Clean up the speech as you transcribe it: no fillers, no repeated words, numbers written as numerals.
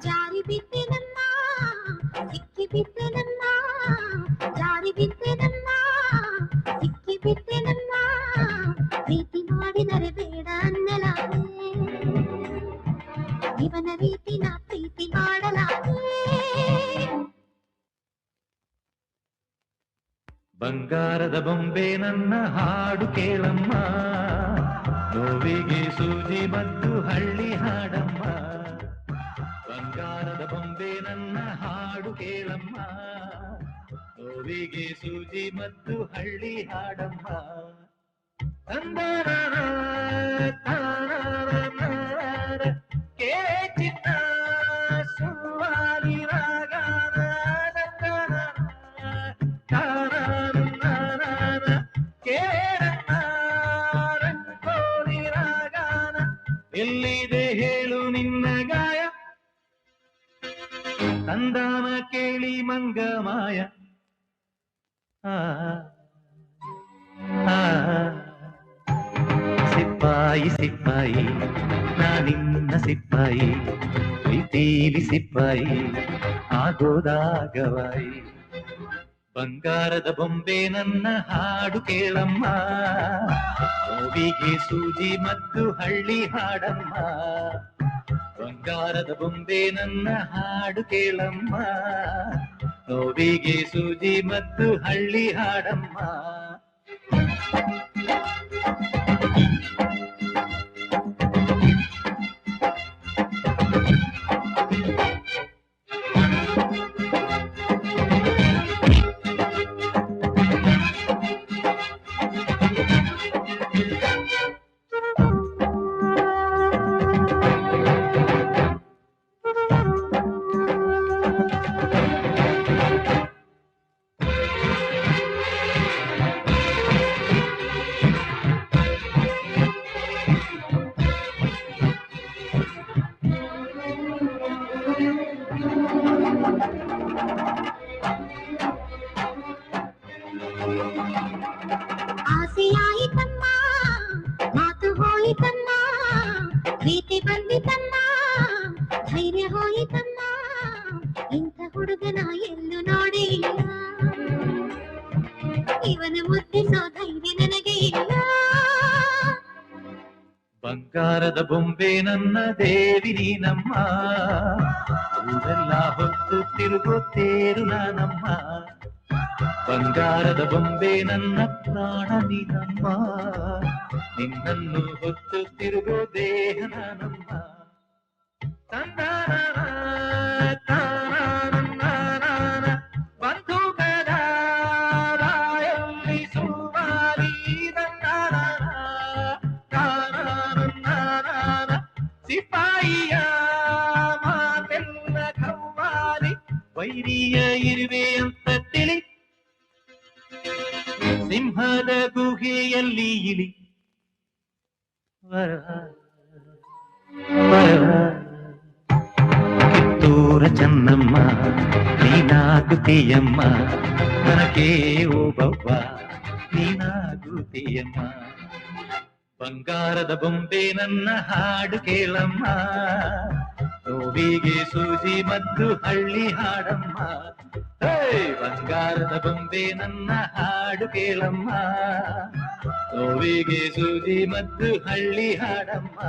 ಜಾರಿ ಬಿದ್ದೆ ನನ್ನ ಸಿಕ್ಕಿ ಬಿದ್ದೆ ನನ್ನ ಜಾರಿ ಬಿದ್ದೆ ನನ್ನ ಸಿಕ್ಕಿ ಬಿದ್ದೆ ನನ್ನ ಪ್ರೀತಿ ಮಾಡಿದರೆ ಬೇಡ ಅನ್ನಲಾರೆ ಇವನ ರೀತಿನ ಪ್ರೀತಿ ಮಾಡಲಾರೆ ಬಂಗಾರದ ಬೊಂಬೆ ನನ್ನ ಹಾಡು ಕೇಳಮ್ಮ ನೋವಿಗೆ ಸೂಜಿ ಮತ್ತು ಹಳ್ಳಿ ಹಾಡಮ್ಮ ಬಂಗಾರದ ಬೊಂಬೆ ನನ್ನ ಹಾಡು ಕೇಳಮ್ಮ ನೋವಿಗೆ ಸೂಜಿ ಮತ್ತು ಹಳ್ಳಿ ಹಾಡಮ್ಮ ತಂದರ ಕೇಳೆ ಚಿತ್ತ ಸುವಾಲಿ ರಾಗನ ಎಲ್ಲಿದೆ ಹೇಳು ನಿನ್ನ ಗಾಯ ತಂದಾನ ಕೇಳಿ ಮಂಗ ಮಾಯ ಸಿಪ್ಪಾಯಿ ಸಿಪ್ಪಾಯಿ ನಾನಿನ್ನ ಸಿಪ್ಪಾಯಿ ಪ್ರೀತಿಲಿ ಸಿಪ್ಪಾಯಿ ಆಗೋದಾಗವಾಯಿ ಬಂಗಾರದ ಬೊಂಬೆ ನನ್ನ ಹಾಡು ಕೇಳಮ್ಮ ನೋವಿಗೆ ಸೂಜಿ ಮತ್ತು ಹಳ್ಳಿ ಹಾಡಮ್ಮ ಬಂಗಾರದ ಬೊಂಬೆ ನನ್ನ ಹಾಡು ಕೇಳಮ್ಮ ನೋವಿಗೆ ಸೂಜಿ ಮತ್ತು ಹಳ್ಳಿ ಹಾಡಮ್ಮ ಆಸೆಯಾಯಿತಮ್ಮ ಮಾತು ಹೋಯಿತಮ್ಮ ಪ್ರೀತಿ ಬಂದಿತಮ್ಮ ಧೈರ್ಯ ಹೋಯಿತಮ್ಮ ಇಂಥ ಹುಡುಗನ ಎಲ್ಲೂ ನೋಡೇ ಇಲ್ಲ ಇವನ ಮುದ್ದಿಸೋ ಧೈರ್ಯ ನನಗೆ ಇಲ್ಲ ಬಂಗಾರದ ಬೊಂಬೆ ನನ್ನ ದೇವಿ ನೀನಮ್ಮ ಊರೆಲ್ಲ ಹೊತ್ತು ತಿರುಗುತ್ತೇರು ನಾನಮ್ಮ ಬಂಗಾರದ ಬೊಂಬೆ ನನ್ನ ಪ್ರಾಣ ನೀನಮ್ಮ ನಿನ್ನನ್ನು ಹೊತ್ತು ತಿರುಗೋ ದೇಹ ನಾನಮ್ಮ ಬಂಧುಕದ ರಾಯಲ್ಲಿ ಸುಮಾರಿ ಸಿಪಾಯಿಯ ಮಾತೆಲ್ಲ ಕವ್ವಾಲಿ ವೈರಿಯ ಇರುವೆ ಅಂತ ತಿಳಿ ಸಿಂಹದ ಗುಹೆಯಲ್ಲಿ ಇಳಿ ಕಿತ್ತೂರ ಚೆನ್ನಮ್ಮ ನೀನಾಗುತ್ತೀಯಮ್ಮ ನನಗೆ ಓಬವ್ವ ನೀನಾಗುತ್ತೀಯಮ್ಮ ಬಂಗಾರದ ಬೊಂಬೆ ನನ್ನ ಹಾಡು ಕೇಳಮ್ಮ ನೋವಿಗೆ ಸೂಜಿ ಮತ್ತು ಹಳ್ಳಿ ಹಾಡಮ್ಮ ಬಂಗಾರದ ಬೊಂಬೆ ನನ್ನ ಹಾಡು ಕೇಳಮ್ಮ ನೋವಿಗೆ ಸೂಜಿ ಮತ್ತು ಹಳ್ಳಿ ಹಾಡಮ್ಮ